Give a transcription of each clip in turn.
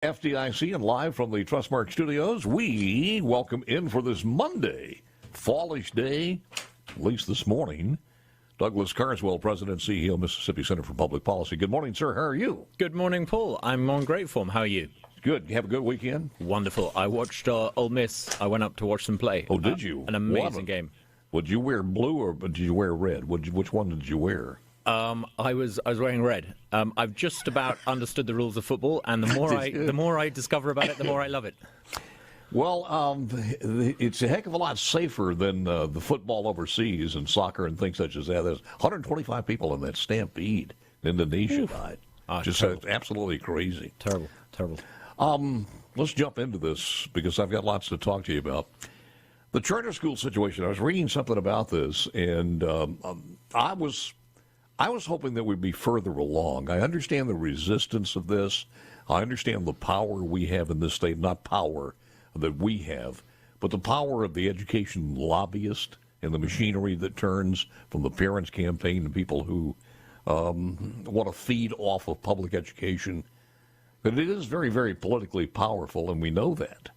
FDIC and live from the Trustmark Studios, we welcome in for this Monday, fallish day, at least this morning, Douglas Carswell, President and CEO, Mississippi Center for Public Policy. Good morning, sir. How are you? Good morning, Paul. I'm on great form. How are you? Good. You have a good weekend? Wonderful. I watched Ole Miss. I went up to watch them play. Oh, did you? An amazing game. Would you wear blue or did you wear red? Which one did you wear? I was wearing red. I've just about understood the rules of football, and the more I discover about it, the more I love it. Well, it's a heck of a lot safer than the football overseas and soccer and things such as that. There's 125 people in that stampede. Indonesia died. Just absolutely crazy. Terrible. Let's jump into this because I've got lots to talk to you about. The charter school situation. I was reading something about this, and I was hoping that we'd be further along. I understand the resistance of this. I understand the power we have in this state, not power that we have, but the power of the education lobbyist and the machinery that turns from the parents' campaign to people who want to feed off of public education. But it is very, very politically powerful, and we know that.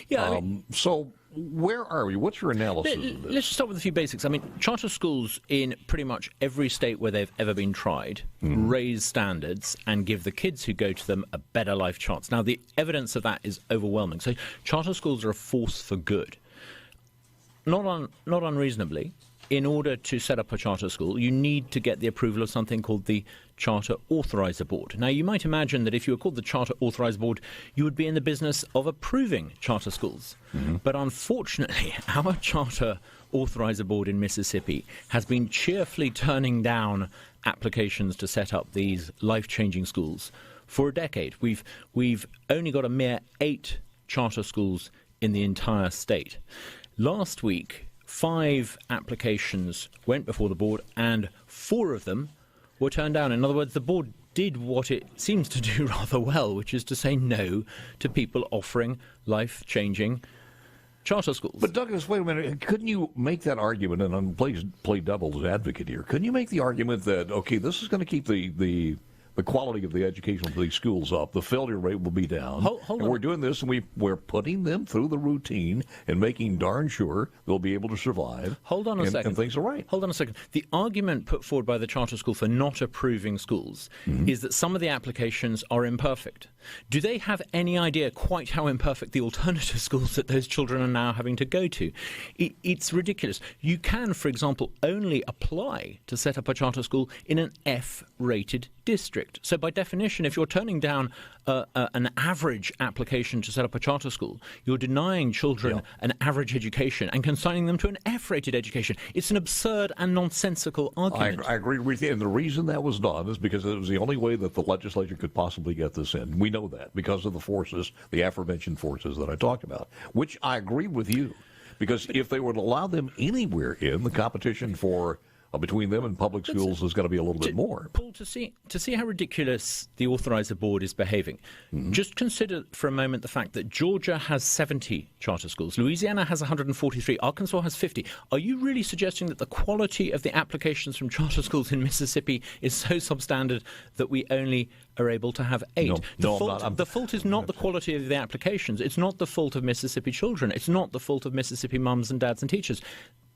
Yeah. So where are we? What's your analysis of this? Let's start with a few basics. I mean, charter schools in pretty much every state where they've ever been tried raise standards and give the kids who go to them a better life chance. Now, the evidence of that is overwhelming. So charter schools are a force for good. Not unreasonably, in order to set up a charter school, you need to get the approval of something called the Charter Authorizer Board. Now, you might imagine that if you were called the Charter Authorizer Board, you would be in the business of approving charter schools. But unfortunately, our Charter Authorizer Board in Mississippi has been cheerfully turning down applications to set up these life-changing schools for a decade. We've only got a mere 8 charter schools in the entire state. Last week, 5 applications went before the board, and 4 of them were turned down. In other words, the board did what it seems to do rather well, which is to say no to people offering life-changing charter schools. But Douglas, wait a minute. Couldn't you make that argument, and I'm play devil's advocate here, couldn't you make the argument that, okay, this is going to keep the quality of the education of these schools up, the failure rate will be down, hold and on. we're doing this, and we're putting them through the routine and making darn sure they'll be able to survive. Hold on a second. And things are right. Hold on a second. The argument put forward by the charter school for not approving schools is that some of the applications are imperfect. Do they have any idea quite how imperfect the alternative schools that those children are now having to go to? It's ridiculous. You can, for example, only apply to set up a charter school in an F-rated district. So by definition, if you're turning down an average application to set up a charter school, you're denying children an average education and consigning them to an F-rated education. It's an absurd and nonsensical argument. I agree with you. And the reason that was done is because it was the only way that the legislature could possibly get this in. We know that because of the forces, the aforementioned forces that I talked about, which I agree with you. Because if they would allow them anywhere in, the competition for between them and public schools is going to be a little bit more. Paul, to see how ridiculous the authorizer board is behaving, just consider for a moment the fact that Georgia has 70 charter schools, Louisiana has 143, Arkansas has 50. Are you really suggesting that the quality of the applications from charter schools in Mississippi is so substandard that we only are able to have 8? The fault is not the quality of the applications. It's not the fault of Mississippi children. It's not the fault of Mississippi mums and dads and teachers.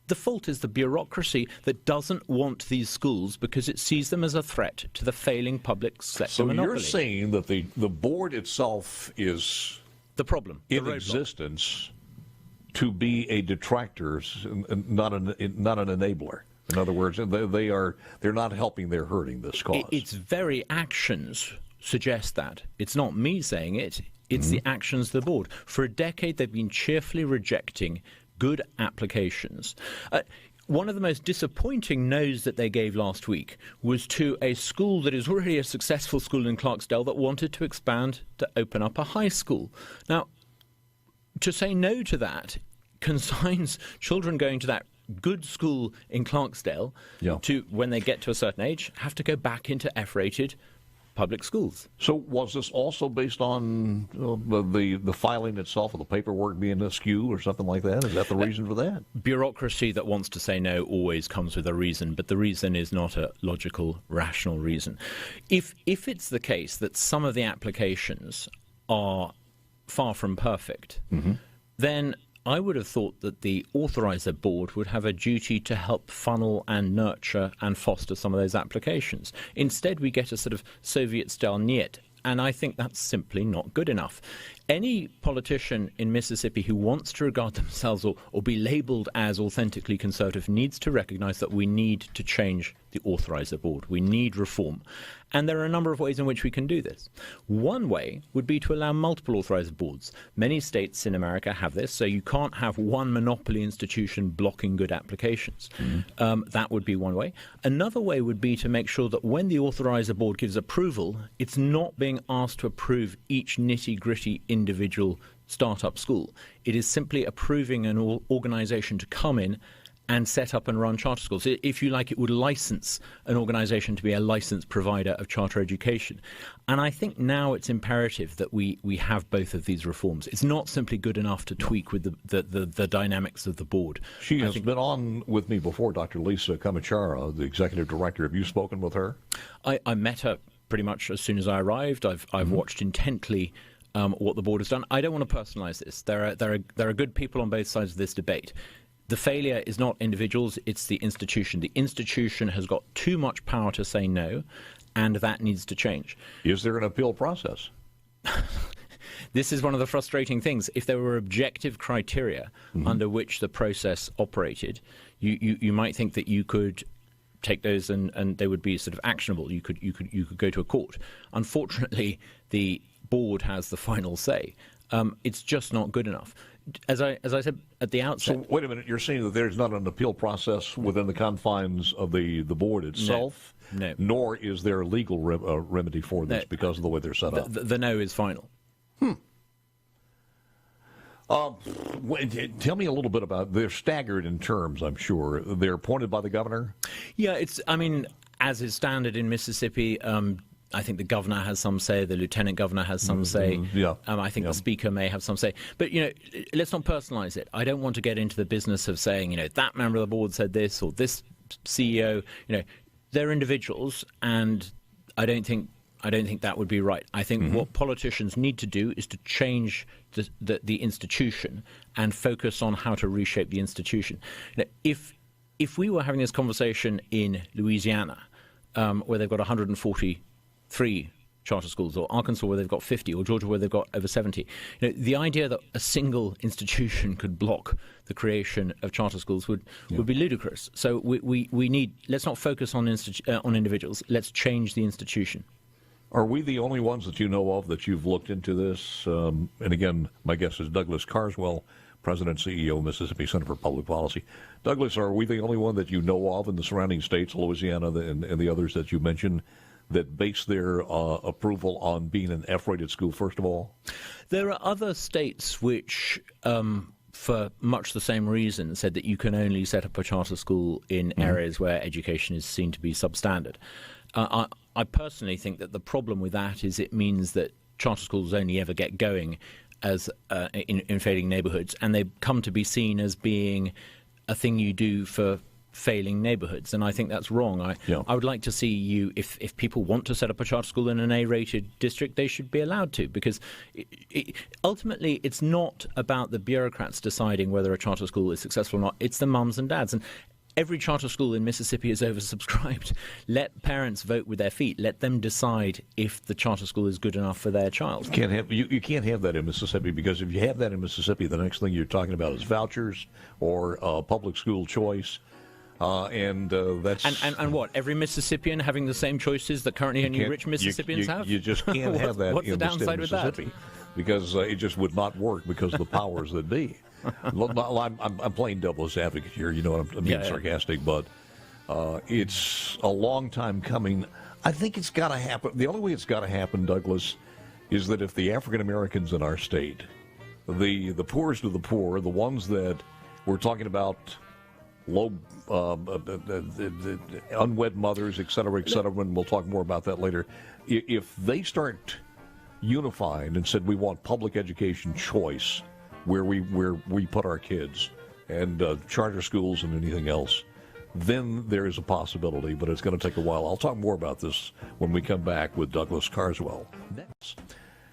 The fault is the bureaucracy that doesn't want these schools because it sees them as a threat to the failing public sector monopoly. So you're saying that the board itself is the problem in existence to be a detractor, not an enabler. In other words, they're not helping; they're hurting this cause. Its very actions suggest that. It's not me saying it; it's the actions of the board. For a decade, they've been cheerfully rejecting good applications. One of the most disappointing no's that they gave last week was to a school that is already a successful school in Clarksdale that wanted to expand to open up a high school. Now, to say no to that consigns children going to that good school in Clarksdale to, when they get to a certain age, have to go back into F-rated public schools. So was this also based on the filing itself, or the paperwork being askew or something like that? Is that the reason for that? Bureaucracy that wants to say no always comes with a reason, but the reason is not a logical, rational reason. If it's the case that some of the applications are far from perfect, then I would have thought that the authorizer board would have a duty to help funnel and nurture and foster some of those applications. Instead, we get a sort of Soviet-style niet, and I think that's simply not good enough. Any politician in Mississippi who wants to regard themselves or be labeled as authentically conservative needs to recognize that we need to change the authorizer board. We need reform. And there are a number of ways in which we can do this. One way would be to allow multiple authorizer boards. Many states in America have this, so you can't have one monopoly institution blocking good applications. That would be one way. Another way would be to make sure that when the authorizer board gives approval, it's not being asked to approve each nitty-gritty individual startup school. It is simply approving an organization to come in and set up and run charter schools. If you like, it would license an organization to be a licensed provider of charter education. And I think now it's imperative that we have both of these reforms. It's not simply good enough to tweak with the dynamics of the board. She has been on with me before, Dr. Lisa Kamachara, the executive director. Have you spoken with her? I met her pretty much as soon as I arrived. I've watched intently what the board has done. I don't want to personalize this. There are good people on both sides of this debate. The failure is not individuals, it's the institution. The institution has got too much power to say no, and that needs to change. Is there an appeal process? This is one of the frustrating things. If there were objective criteria under which the process operated, you might think that you could take those and they would be sort of actionable. You could go to a court. Unfortunately, the board has the final say. It's just not good enough. As I said at the outset. So wait a minute, you're saying that there's not an appeal process within the confines of the board itself? No. Nor is there a legal remedy for this because of the way they're set up? The no is final. Tell me a little bit about, they're staggered in terms, I'm sure. They're appointed by the governor? Yeah, as is standard in Mississippi, I think the governor has some say, the lieutenant governor has some say. I think the speaker may have some say. But, let's not personalize it. I don't want to get into the business of saying, that member of the board said this or this CEO. They're individuals, and I don't think that would be right. I think what politicians need to do is to change the institution and focus on how to reshape the institution. If we were having this conversation in Louisiana, where they've got 143 charter schools, or Arkansas where they've got 50, or Georgia where they've got over 70. The idea that a single institution could block the creation of charter schools would be ludicrous. So we need, let's not focus on individuals. Let's change the institution. Are we the only ones that you know of that you've looked into this? And again, my guess is Douglas Carswell, President and CEO of Mississippi Center for Public Policy. Douglas, are we the only one that you know of in the surrounding states, Louisiana and the others that you mentioned, that base their approval on being an F-rated school, first of all? There are other states which, for much the same reason, said that you can only set up a charter school in areas where education is seen to be substandard. I personally think that the problem with that is it means that charter schools only ever get going as in failing neighborhoods, and they come to be seen as being a thing you do for failing neighborhoods, and I think that's wrong. I would like to see if people want to set up a charter school in an A-rated district, they should be allowed to, because ultimately it's not about the bureaucrats deciding whether a charter school is successful or not. It's the mums and dads, and every charter school in Mississippi is oversubscribed. Let parents vote with their feet. Let them decide if the charter school is good enough for their child. You can't have that in Mississippi, because if you have that in Mississippi, the next thing you're talking about is vouchers or public school choice. That's and what, every Mississippian having the same choices that currently only rich Mississippians have? You just can't have that what's in the the state of downside with Mississippi, that? Because it just would not work because of the powers that be. I'm playing devil's advocate here. I'm being sarcastic, but it's a long time coming. I think it's got to happen. The only way it's got to happen, Douglas, is that if the African Americans in our state, the poorest of the poor, the ones that we're talking about, low unwed mothers, et cetera, and we'll talk more about that later. If they start unified and said we want public education choice where we put our kids, and charter schools and anything else, then there is a possibility, but it's going to take a while. I'll talk more about this when we come back with Douglas Carswell. Next.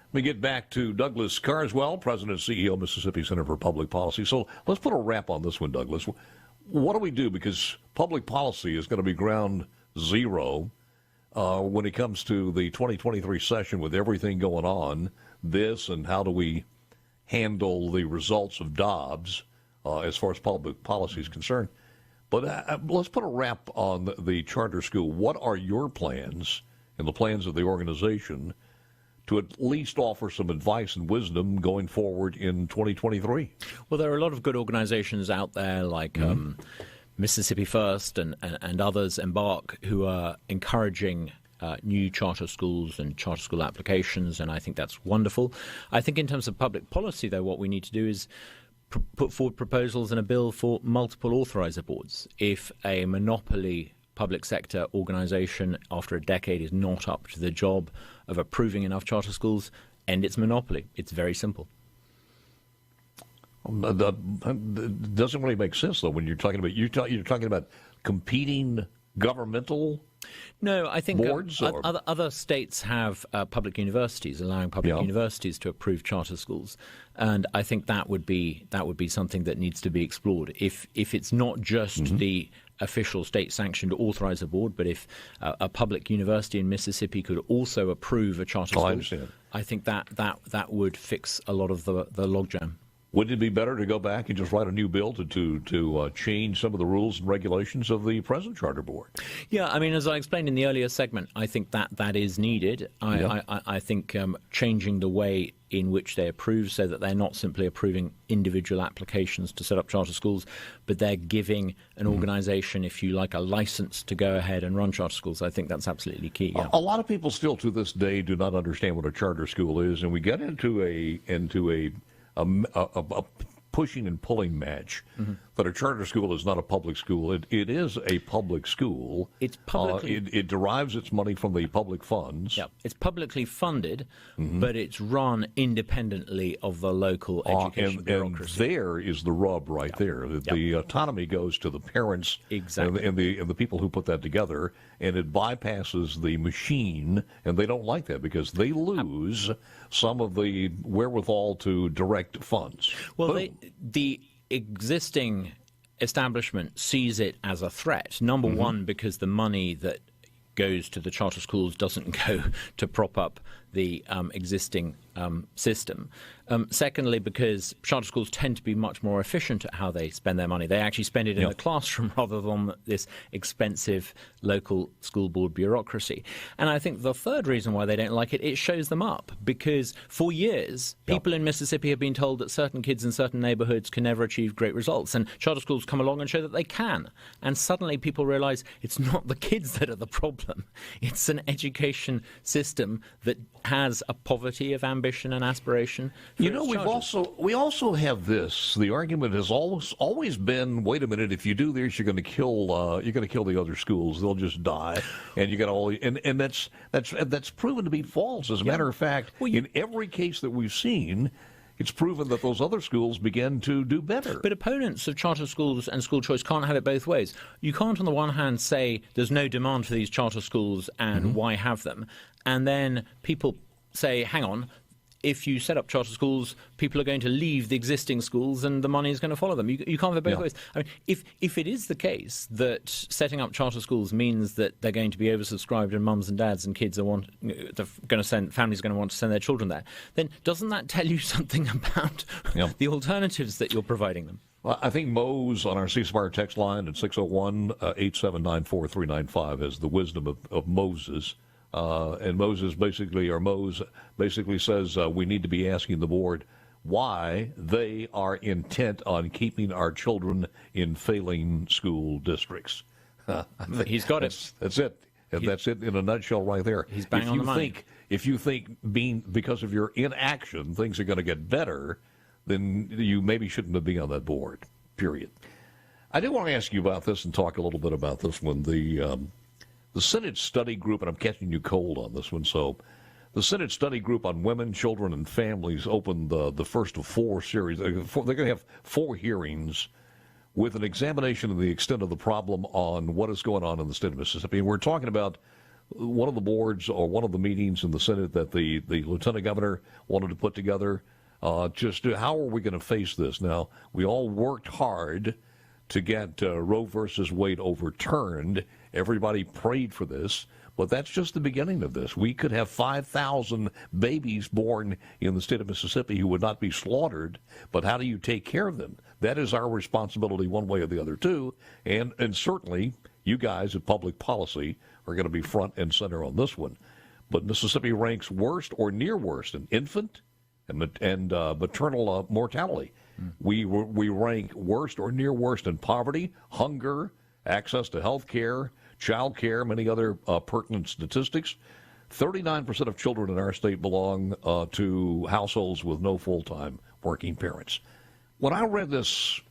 Let me get back to Douglas Carswell, President and CEO of Mississippi Center for Public Policy. So let's put a wrap on this one, Douglas. What do we do? Because public policy is going to be ground zero when it comes to the 2023 session with everything going on, this, and how do we handle the results of Dobbs as far as public policy is concerned. But let's put a wrap on the charter school. What are your plans and the plans of the organization to at least offer some advice and wisdom going forward in 2023? Well, there are a lot of good organizations out there like Mississippi First and others, Embark, who are encouraging new charter schools and charter school applications, and I think that's wonderful. I think in terms of public policy, though, what we need to do is put forward proposals and a bill for multiple authorizer boards. If a monopoly public sector organization after a decade is not up to the job of approving enough charter schools, end its monopoly. It's very simple. That doesn't really make sense, though, when you're talking about competing governmental No, I think boards. Other states have public universities, allowing public universities to approve charter schools, and I think that would be something that needs to be explored. If it's not just the official state-sanctioned authorizer board, but if a public university in Mississippi could also approve a charter school, I understand. I think that would fix a lot of the logjam. Wouldn't it be better to go back and just write a new bill to change some of the rules and regulations of the present charter board? Yeah, I mean, as I explained in the earlier segment, I think that is needed. I think changing the way in which they approve so that they're not simply approving individual applications to set up charter schools, but they're giving an organization, if you like, a license to go ahead and run charter schools. I think that's absolutely key. Yeah. A lot of people still to this day do not understand what a charter school is, and we get into a pushing and pulling match. That a charter school is not a public school. It is a public school. It's publicly. It derives its money from the public funds. Yeah, it's publicly funded, but it's run independently of the local education bureaucracy. And there is the rub right there. The autonomy goes to the parents exactly. and the people who put that together, and it bypasses the machine, and they don't like that because they lose some of the wherewithal to direct funds. Well, the existing establishment sees it as a threat. Number one, because the money that goes to the charter schools doesn't go to prop up the existing system. Secondly, because charter schools tend to be much more efficient at how they spend their money. They actually spend it in the classroom rather than this expensive local school board bureaucracy. And I think the third reason why they don't like it, it shows them up. Because for years, people in Mississippi have been told that certain kids in certain neighborhoods can never achieve great results. And charter schools come along and show that they can. And suddenly people realize it's not the kids that are the problem. It's an education system that has a poverty of ambition and aspiration. You know, we also have this. The argument has always been, wait a minute, if you do this, you're going to kill the other schools. They'll just die, and you got all. And that's proven to be false. As a matter of fact, in every case that we've seen, it's proven that those other schools began to do better. But opponents of charter schools and school choice can't have it both ways. You can't, on the one hand, say there's no demand for these charter schools and why have them, and then people say, hang on, if you set up charter schools, people are going to leave the existing schools and the money is going to follow them. You can't have it both ways. I mean, if it is the case that setting up charter schools means that they're going to be oversubscribed and mums and dads and kids families are going to want to send their children there, then doesn't that tell you something about the alternatives that you're providing them? Well, I think Mose on our C-Spire text line at 601-879-4395 has the wisdom of Moses. And Mose basically says we need to be asking the board why they are intent on keeping our children in failing school districts. He's got it. That's it. That's it in a nutshell right there. He's bang on the money. If you think because of your inaction things are going to get better, then you maybe shouldn't be on that board, period. I do want to ask you about this and talk a little bit about this one. The Senate Study Group, and I'm catching you cold on this one, so the Senate Study Group on Women, Children, and Families opened the first of four series. They're going to have 4 hearings with an examination of the extent of the problem on what is going on in the state of Mississippi. And we're talking about one of the boards or one of the meetings in the Senate that the lieutenant governor wanted to put together. Just how are we going to face this? Now, we all worked hard to get Roe versus Wade overturned. Everybody prayed for this, but that's just the beginning of this. We could have 5,000 babies born in the state of Mississippi who would not be slaughtered, but how do you take care of them? That is our responsibility one way or the other, too, and certainly you guys at Public Policy are going to be front and center on this one. But Mississippi ranks worst or near worst in infant and maternal mortality. We rank worst or near worst in poverty, hunger, access to health care, child care, many other pertinent statistics. 39% of children in our state belong to households with no full-time working parents. When I read this,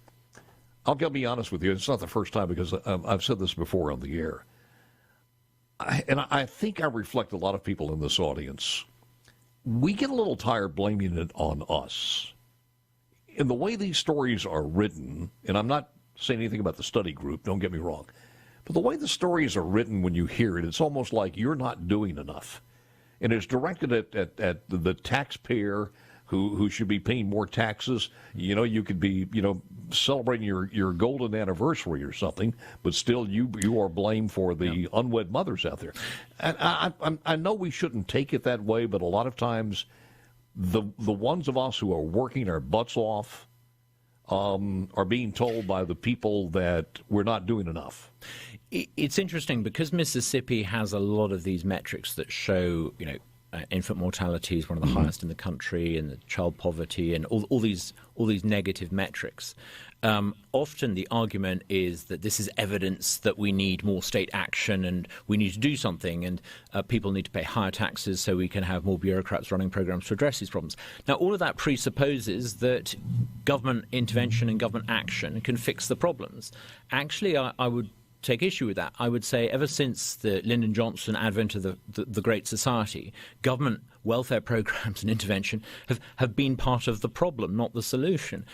I'll be honest with you, it's not the first time because I've said this before on the air. I think I reflect a lot of people in this audience. We get a little tired blaming it on us. In the way these stories are written, and I'm not saying anything about the study group, don't get me wrong, but the way the stories are written when you hear it, it's almost like you're not doing enough. And it's directed at the taxpayer who should be paying more taxes. You know, you could be, celebrating your golden anniversary or something, but still you are blamed for the unwed mothers out there. And I know we shouldn't take it that way, but a lot of times the ones of us who are working our butts off are being told by the people that we're not doing enough. It's interesting because Mississippi has a lot of these metrics that show, infant mortality is one of the highest in the country, and the child poverty, and all these negative metrics. Often the argument is that this is evidence that we need more state action and we need to do something, and people need to pay higher taxes so we can have more bureaucrats running programs to address these problems. Now, all of that presupposes that government intervention and government action can fix the problems. Actually, I would take issue with that. I would say ever since the Lyndon Johnson advent of the Great Society, government welfare programs and intervention have been part of the problem, not the solution.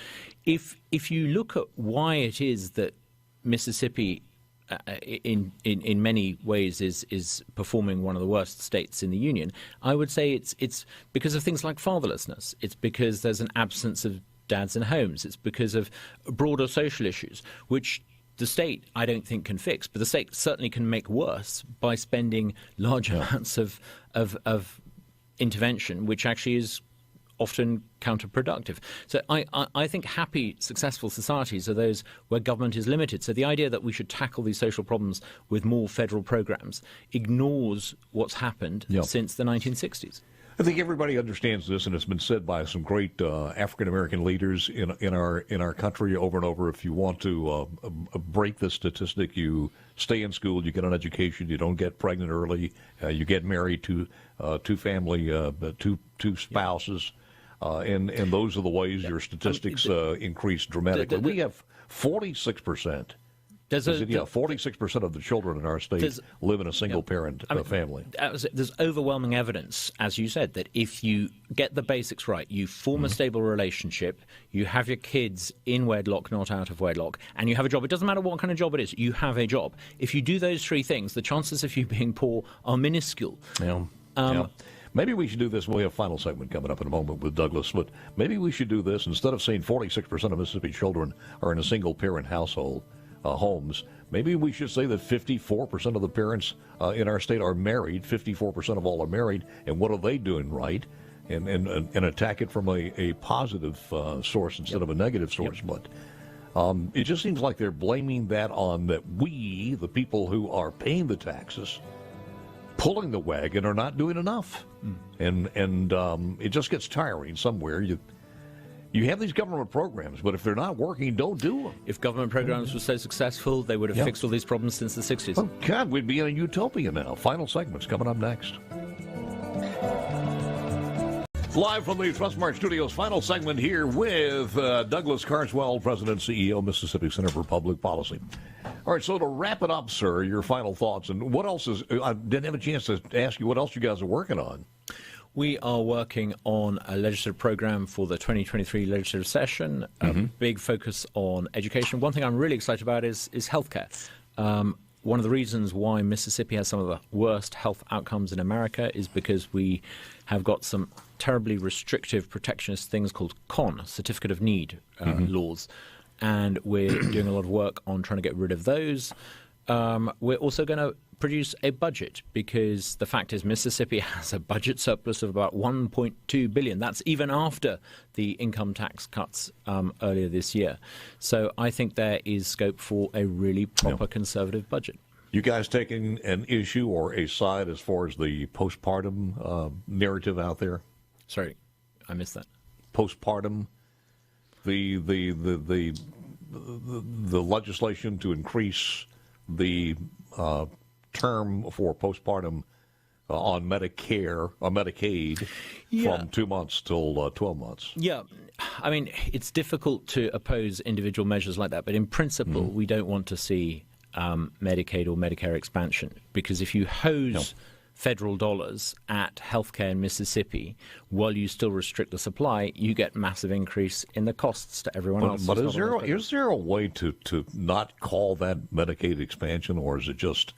If you look at why it is that Mississippi in many ways is performing one of the worst states in the union, I would say it's because of things like fatherlessness. It's because there's an absence of dads in homes. It's because of broader social issues, which the state, I don't think, can fix, but the state certainly can make worse by spending large amounts of intervention, which actually is often counterproductive. So I think happy, successful societies are those where government is limited. So the idea that we should tackle these social problems with more federal programs ignores what's happened since the 1960s. I think everybody understands this, and it's been said by some great African-American leaders in our country over and over. If you want to break this statistic, you stay in school, you get an education, you don't get pregnant early, you get married to two spouses, and those are the ways your statistics increase dramatically. We have 46%. 46% of the children in our state live in a single-parent family. There's overwhelming evidence, as you said, that if you get the basics right, you form a stable relationship, you have your kids in wedlock, not out of wedlock, and you have a job. It doesn't matter what kind of job it is. You have a job. If you do those three things, the chances of you being poor are minuscule. Maybe we should do this. We have a final segment coming up in a moment with Douglas, but maybe we should do this. Instead of saying 46% of Mississippi children are in a single-parent household, homes, maybe we should say that 54% of the parents in our state are married. 54% of all are married, and what are they doing right? And attack it from a positive source instead of a negative source. But it just seems like they're blaming that on that we, the people who are paying the taxes, pulling the wagon, are not doing enough. And it just gets tiring somewhere. You have these government programs, but if they're not working, don't do them. If government programs were so successful, they would have fixed all these problems since the 60s. Oh, God, we'd be in a utopia now. Final segment's coming up next. Live from the Trustmark Studios, final segment here with Douglas Carswell, President and CEO, Mississippi Center for Public Policy. All right, so to wrap it up, sir, your final thoughts. And what else is, I didn't have a chance to ask you what else you guys are working on. We are working on a legislative program for the 2023 legislative session, a big focus on education. One thing I'm really excited about is healthcare. one of the reasons why Mississippi has some of the worst health outcomes in America is because we have got some terribly restrictive protectionist things called CON, Certificate of Need laws. And we're doing a lot of work on trying to get rid of those. We're also going to produce a budget because the fact is Mississippi has a budget surplus of about $1.2 billion. That's even after the income tax cuts earlier this year. So I think there is scope for a really proper conservative budget. You guys taking an issue or a side as far as the postpartum narrative out there? Sorry, I missed that. Postpartum, the legislation to increase the term for postpartum on Medicare or Medicaid from 2 months till 12 months. Yeah. I mean, it's difficult to oppose individual measures like that, but in principle, we don't want to see Medicaid or Medicare expansion, because if you hose federal dollars at healthcare in Mississippi while you still restrict the supply, you get massive increase in the costs to everyone else. But is there a way to not call that Medicaid expansion, or is it just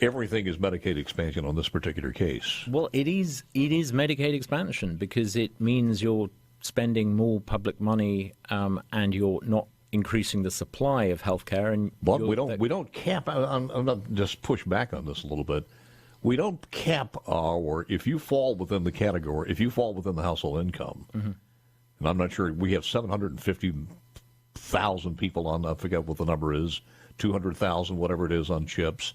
everything is Medicaid expansion on this particular case? Well, it is Medicaid expansion because it means you're spending more public money and you're not increasing the supply of healthcare. And but we don't cap. I'm not just push back on this a little bit. We don't cap our, if you fall within the category, if you fall within the household income, and I'm not sure, we have 750,000 people on, I forget what the number is, 200,000, whatever it is, on chips.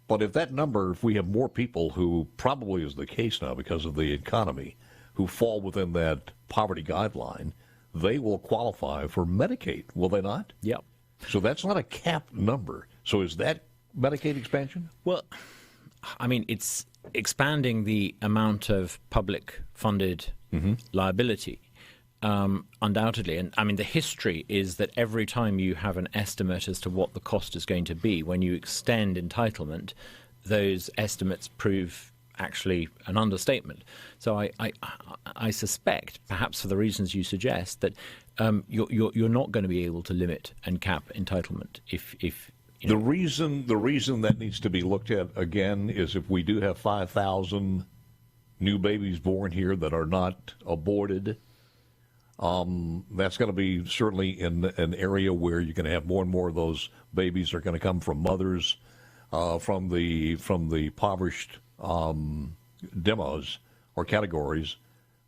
But if that number, if we have more people who, probably is the case now because of the economy, who fall within that poverty guideline, they will qualify for Medicaid, will they not? Yep. So that's not a capped number. So is that Medicaid expansion? Well, I mean, it's expanding the amount of public-funded liability, undoubtedly. And, I mean, the history is that every time you have an estimate as to what the cost is going to be, when you extend entitlement, those estimates prove actually an understatement. So I suspect, perhaps for the reasons you suggest, that you're not going to be able to limit and cap entitlement if The reason that needs to be looked at again is if we do have 5,000 new babies born here that are not aborted, that's going to be certainly in an area where you're going to have more and more of those babies are going to come from mothers from the impoverished demos or categories,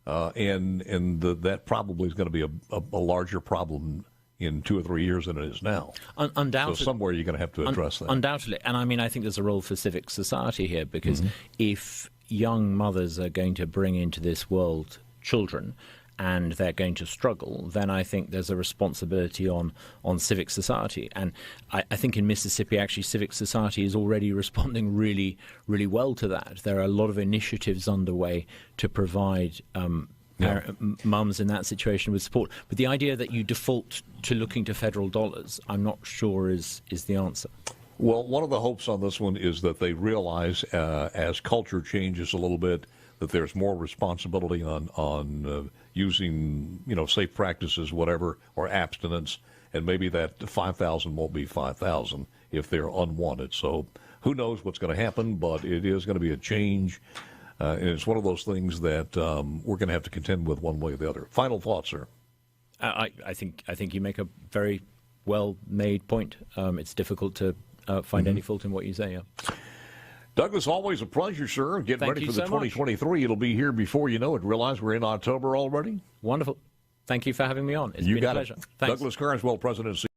and that probably is going to be a larger problem in 2 or 3 years than it is now. Undoubtedly. So somewhere you're going to have to address that. Undoubtedly. And I mean, I think there's a role for civic society here, because if young mothers are going to bring into this world children and they're going to struggle, then I think there's a responsibility on civic society. And I think in Mississippi, actually, civic society is already responding really, really well to that. There are a lot of initiatives underway to provide mums in that situation with support. But the idea that you default to looking to federal dollars, I'm not sure is the answer. Well, one of the hopes on this one is that they realize as culture changes a little bit that there's more responsibility on using, safe practices, whatever, or abstinence, and maybe that 5,000 won't be 5,000 if they're unwanted. So who knows what's going to happen, but it is going to be a change. And it's one of those things that we're going to have to contend with one way or the other. Final thoughts, sir? I think you make a very well-made point. It's difficult to find any fault in what you say. Yeah. Douglas, always a pleasure, sir. Getting ready for the 2023. Much. It'll be here before you know it. Realize we're in October already. Wonderful. Thank you for having me on. It's been a pleasure. Thanks. Douglas Carswell, President and